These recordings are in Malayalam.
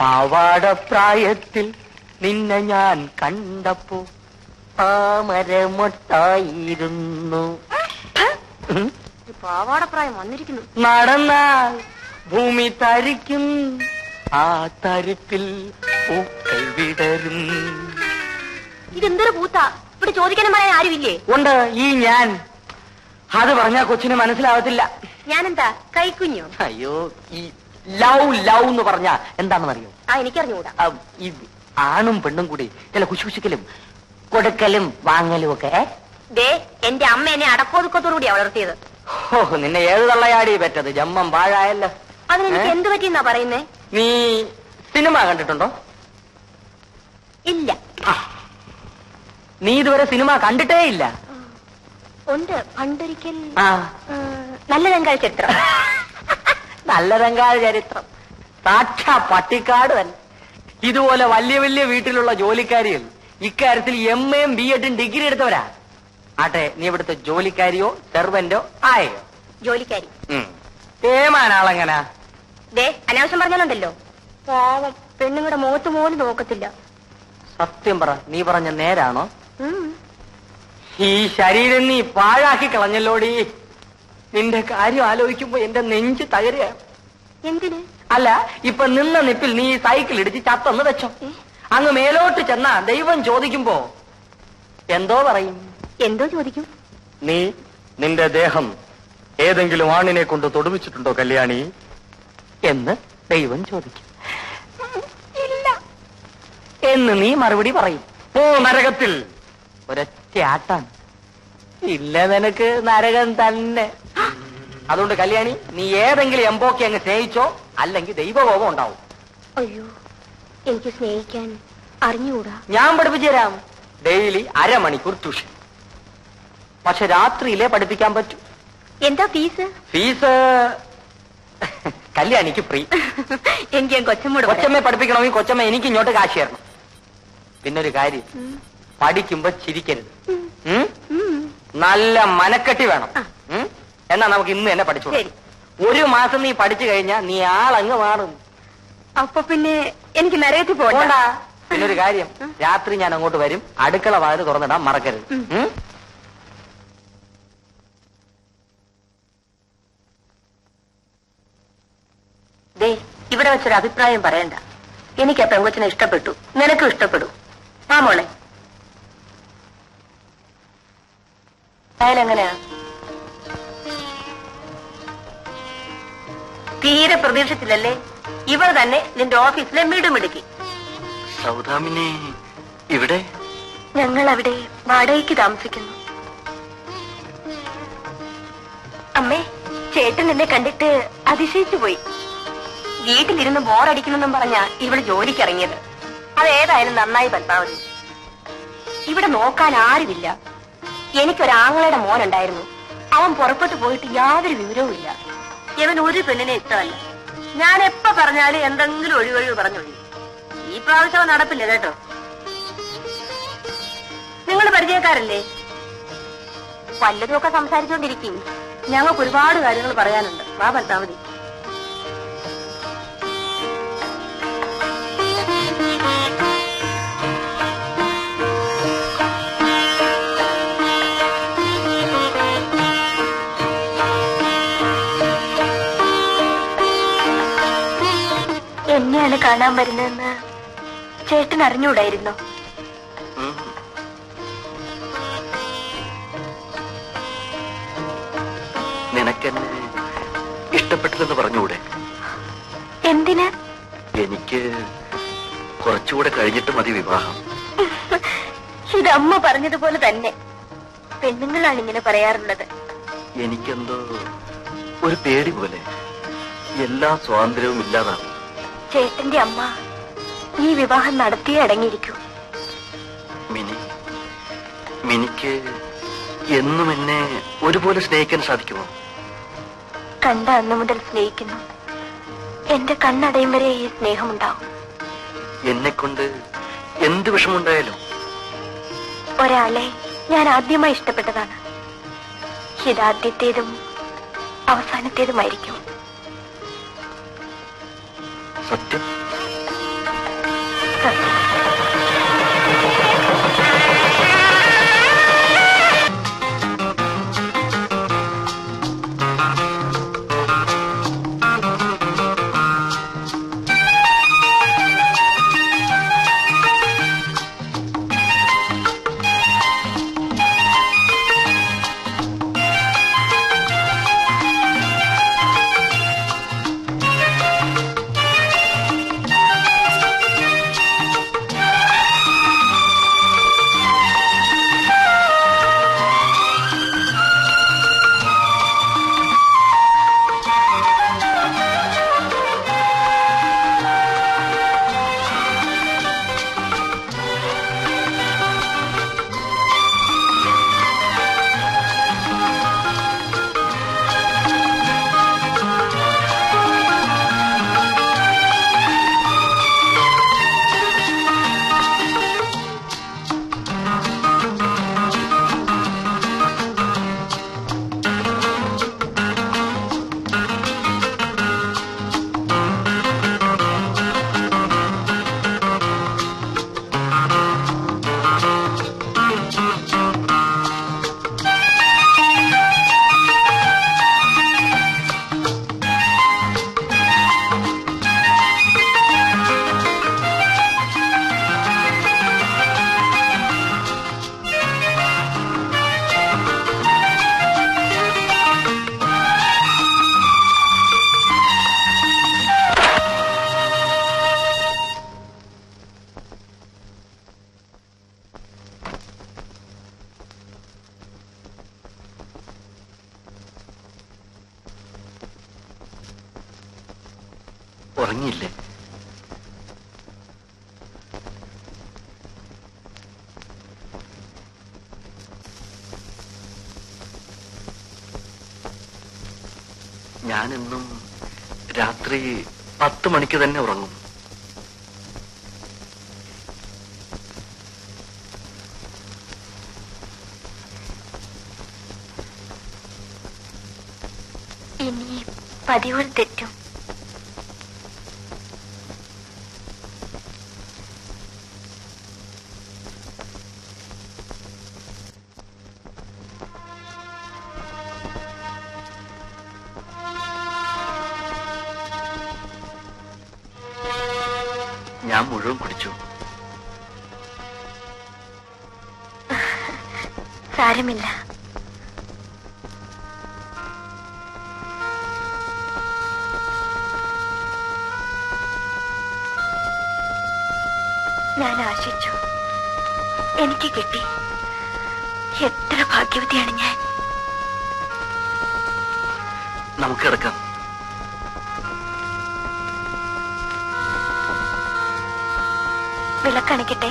പാവാടപ്രായത്തിൽ നിന്നെ ഞാൻ കണ്ടപ്പോ താമരമൊട്ടായിരുന്നു. പാവാടപ്രായം വന്നിരിക്കുന്നു. നടന്നാൽ ഭൂമി തരിക്കും, ആ തരിപ്പിൽ പൂക്കൾ വിടരും. ഇതെന്തൊരു പൂത്താ? ഇവിടെ ചോദിക്കാനും പറയാൻ ആരുമില്ലേ? ഉണ്ട്, ഈ ഞാൻ. അത് പറഞ്ഞാ കൊച്ചിന് മനസ്സിലാവത്തില്ല. ഞാനെന്താ കൈക്കുഞ്ഞോ? അയ്യോ, ഈ ലവ് ലവ് എന്ന് പറഞ്ഞാ എന്താണെന്നറിയോ? എനിക്കറിഞ്ഞൂടാ. ഈ ആണും പെണ്ണും കൂടി ചില കുശുകുശുക്കലും കൊടുക്കലും വാങ്ങലും ഒക്കെ. എന്റെ അമ്മ എന്നെ അടക്കോതുക്കത്തോടുകൂടിയാ വളർത്തിയത്. ഓ, നിന്നെ ഏത് തള്ളയാടി പറ്റത്? ജമ്മം പാഴായല്ലോ. അതിനെനിക്ക് എന്ത് പറ്റിയെന്നാ പറയുന്നേ? നീ സിനിമ കണ്ടിട്ടുണ്ടോ? ഇല്ല. നീ ഇതുവരെ സിനിമ കണ്ടിട്ടേ ഇല്ല? ഉണ്ട്, പണ്ടൊരിക്കൽ. നല്ല രംഗാൾ ചരിത്രം. നല്ല രംഗാൾ ചരിത്രം സാക്ഷാ പട്ടിക്കാട് തന്നെ. ഇതുപോലെ വലിയ വലിയ വീട്ടിലുള്ള ജോലിക്കാരികൾ ഇക്കാര്യത്തിൽ MA യും BEd ഡിഗ്രി എടുത്തവരാ. ആട്ടെ, നീ ഇവിടുത്തെ ജോലിക്കാരിയോ സെർവന്റോ ആയോ? ജോലിക്കാരി. ഏമാനാളെങ്ങനാ? അനാവശ്യം പറഞ്ഞാലുണ്ടല്ലോ, പാവം പെണ്ണുങ്ങളുടെ മുഖത്ത് പോലും നോക്കത്തില്ല. സത്യം പറ, നീ പറഞ്ഞ നേരാണോ? ഈ ശരീരം നീ പാഴാക്കി കളഞ്ഞല്ലോടി. നിന്റെ കാര്യം ആലോചിക്കുമ്പോ എന്റെ നെഞ്ച് തകരുക. എന്തിന്? അല്ല, ഇപ്പൊ നിന്ന നിപ്പിൽ നീ സൈക്കിൾ ഇടിച്ച് ചത്തെന്ന് വെച്ചോ. അങ്ങ് മേലോട്ട് ചെന്നാ ദൈവം ചോദിക്കുമ്പോ എന്തോ പറയും? എന്തോ ചോദിക്കും? നീ നിന്റെ ദേഹം ഏതെങ്കിലും ആണിനെ കൊണ്ട് തൊടുവിച്ചിട്ടുണ്ടോ കല്യാണി എന്ന് ദൈവം ചോദിക്കും. ഇല്ല എന്ന് നീ മറുപടി പറയും. ഓ, നരകത്തിൽ ഒരൊറ്റ ആട്ടാണ്. ഇല്ല, നിനക്ക് നരകം തന്നെ. അതുകൊണ്ട് കല്യാണി, നീ ഏതെങ്കിലും എംബോക്കെ അങ്ങ് സ്നേഹിച്ചോ, അല്ലെങ്കിൽ ദൈവകോപം ഉണ്ടാവും. അയ്യോ, എനിക്ക് സ്നേഹിക്കാൻ അറിഞ്ഞുകൂടാ. ഞാൻ പഠിപ്പിച്ചു തരാം. ഡെയിലി അരമണിക്കൂർ ട്യൂഷൻ. പക്ഷെ രാത്രിയിലേ പഠിപ്പിക്കാൻ പറ്റൂ. എന്താ ഫീസ്? Fees കല്യാണിക്ക് free. എനിക്ക് കൊച്ചമ്മയെ പഠിപ്പിക്കണമെങ്കിൽ കൊച്ചമ്മ എനിക്ക് ഇങ്ങോട്ട് കാശ് തരണം. പിന്നൊരു കാര്യം, പഠിക്കുമ്പോ ചിരിക്കരുത്. നല്ല മനക്കെട്ടി വേണം. എന്നാ നമുക്ക് ഇന്ന് തന്നെ പഠിച്ചു. ഒരു മാസം നീ പഠിച്ചു കഴിഞ്ഞാ നീ ആളങ്ങ് മാറും. അപ്പൊ പിന്നെ എനിക്ക് നരകത്തിൽ പോകണ്ട. പിന്നൊരു കാര്യം, രാത്രി ഞാൻ അങ്ങോട്ട് വരും. അടുക്കള വാതിൽ തുറന്നിടാൻ മറക്കരുത്. ഇവിടെ വെച്ചൊരു അഭിപ്രായം പറയണ്ട. എനിക്ക് ആ പെങ്കൊച്ചിനെ ഇഷ്ടപ്പെട്ടു, നിനക്കും ഇഷ്ടപ്പെടും. ആ മോളെ, അയാളെങ്ങനെയാ? തീരെ പ്രതീക്ഷിച്ചില്ലല്ലേ? ഇവൾ തന്നെ നിന്റെ ഓഫീസിലെ മിടുമിടുക്കി. സൗദാമിനെ ഇവിടെ? ഞങ്ങൾ അവിടെ വാടകയ്ക്ക് താമസിക്കുന്നു. അമ്മേ, ചേട്ടൻ എന്നെ കണ്ടിട്ട് അതിശയിച്ചു പോയി. വീട്ടിലിരുന്ന് ബോറടിക്കുന്നെന്നും പറഞ്ഞാ ഇവള് ജോലിക്കിറങ്ങിയത്. അതേതായാലും നന്നായി പത്മാവതി. ഇവിടെ നോക്കാൻ ആരുമില്ല. എനിക്കൊരാങ്ങളുടെ മോനുണ്ടായിരുന്നു. അവൻ പുറപ്പെട്ടു പോയിട്ട് യാതൊരു വിവരവും ഇല്ല. ഇവൻ ഒരു പെണ്ണിനെ ഇഷ്ടമല്ല. ഞാൻ എപ്പോ പറഞ്ഞാലും എന്തെങ്കിലും ഒഴിവൊഴിവ് പറഞ്ഞൊഴി. ഈ പ്രാവശ്യം നടപ്പില്ല കേട്ടോ. നിങ്ങൾ പരിചയക്കാരല്ലേ? വല്ലതുമൊക്കെ സംസാരിച്ചുകൊണ്ടിരിക്കും. ഞങ്ങൾക്ക് ഒരുപാട് കാര്യങ്ങൾ പറയാനുണ്ട്. വാ പത്മാവതി. എന്നെയാണ് കാണാൻ വരുന്നതെന്ന് ചേട്ടൻ അറിഞ്ഞൂടായിരുന്നോ? നിനക്കെന്നെ ഇഷ്ടപ്പെട്ടില്ലെന്ന് പറഞ്ഞൂടെ? എന്തിന്? എനിക്ക് കുറച്ചുകൂടെ കഴിഞ്ഞിട്ട് മതി വിവാഹം. ഇതമ്മ പറഞ്ഞതുപോലെ തന്നെ. പെണ്ണുങ്ങളാണ് ഇങ്ങനെ പറയാറുള്ളത്. എനിക്കെന്തോ ഒരു പേടി പോലെ. എല്ലാ സ്വാതന്ത്ര്യവും ഇല്ലാതാണ്. ചേട്ടന്റെ അമ്മ ഈ വിവാഹം നടത്തിയേ അടങ്ങിയിരിക്കൂ. മിനിക്ക് എന്നും എന്നെ ഒരുപോലെ സ്നേഹിക്കാൻ സാധിക്കുമോ? കണ്ട അന്നു മുതൽ സ്നേഹിക്കുന്നു. എന്റെ കണ്ണടയും വരെ ഈ സ്നേഹമുണ്ടാവും. എന്നെക്കൊണ്ട് എന്ത് വിഷമുണ്ടായാലും ഒരാളെ ഞാൻ ആദ്യമായി ഇഷ്ടപ്പെട്ടതാണ്. ഇതാദ്യത്തേതും അവസാനത്തേതുമായിരിക്കും. സത്യം? ഉറങ്ങിയില്ലേ? ഞാനെന്നും രാത്രി 10 മണിക്ക് തന്നെ ഉറങ്ങും. ഇനി പതിവ് തെറ്റും. ഞാൻ മുഴുവൻ കുടിച്ചു. സാരമില്ല. ഞാൻ ആശിച്ചു, എനിക്ക് കിട്ടി. എത്ര ഭാഗ്യവതിയാണ് ഞാൻ. നമുക്ക് കിടക്കാം. വിളക്കണിക്കട്ടെ?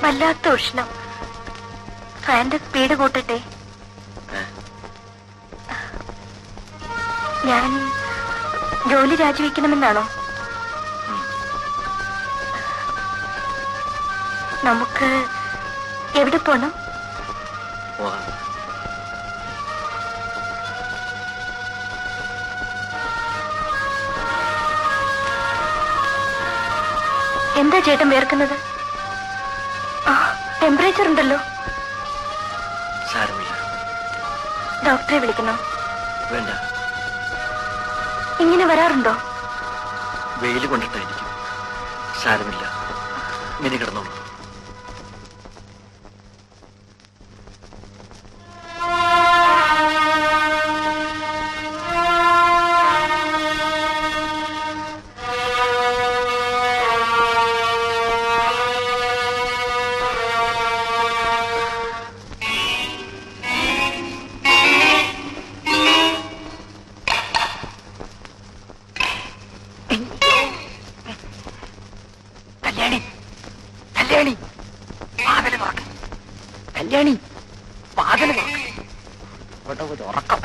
വല്ലാത്ത ഉഷ്ണം. ഫാന്റെ സ്പീഡ് കൂട്ടട്ടെ? ഞാൻ ജോലി രാജിവെക്കണമെന്നാണോ? നമുക്ക് എവിടെ പോണം? എന്താ ചേട്ടൻ വേർക്കുന്നത്? ടെമ്പറേച്ചർ ഉണ്ടല്ലോ. സാരമില്ല. ഡോക്ടറെ വിളിക്കണോ? വേണ്ട. ഇങ്ങനെ വരാറുണ്ടോ? വെയിൽ കൊണ്ടിട്ടായിരിക്കും. സാരമില്ല, മിനി കിടന്നോളൂ. കല്യാണി കല്യാണി പാകല് ഇവിടെ ഒരു ഉറക്കം.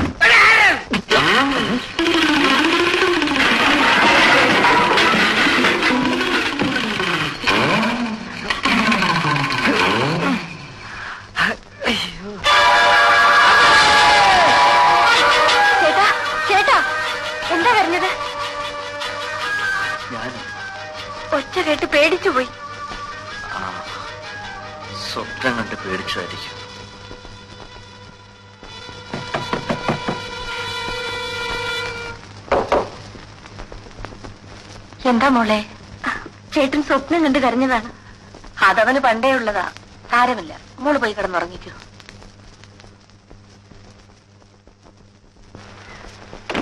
ചേട്ടാ ചേട്ടാ എന്താ പറഞ്ഞത്? ഞാൻ ഒച്ച കേട്ട് പേടിച്ചുപോയി. സ്വപ്നം കണ്ട് പേടിച്ചതായിരിക്കും. എന്താ മോളെ? ചേട്ടൻ സ്വപ്നം കണ്ട് കരഞ്ഞതാണ്. അതവന് പണ്ടേ ഉള്ളതാ. സാരമില്ല, മോള് പോയി കിടന്നുറങ്ങിക്കോ.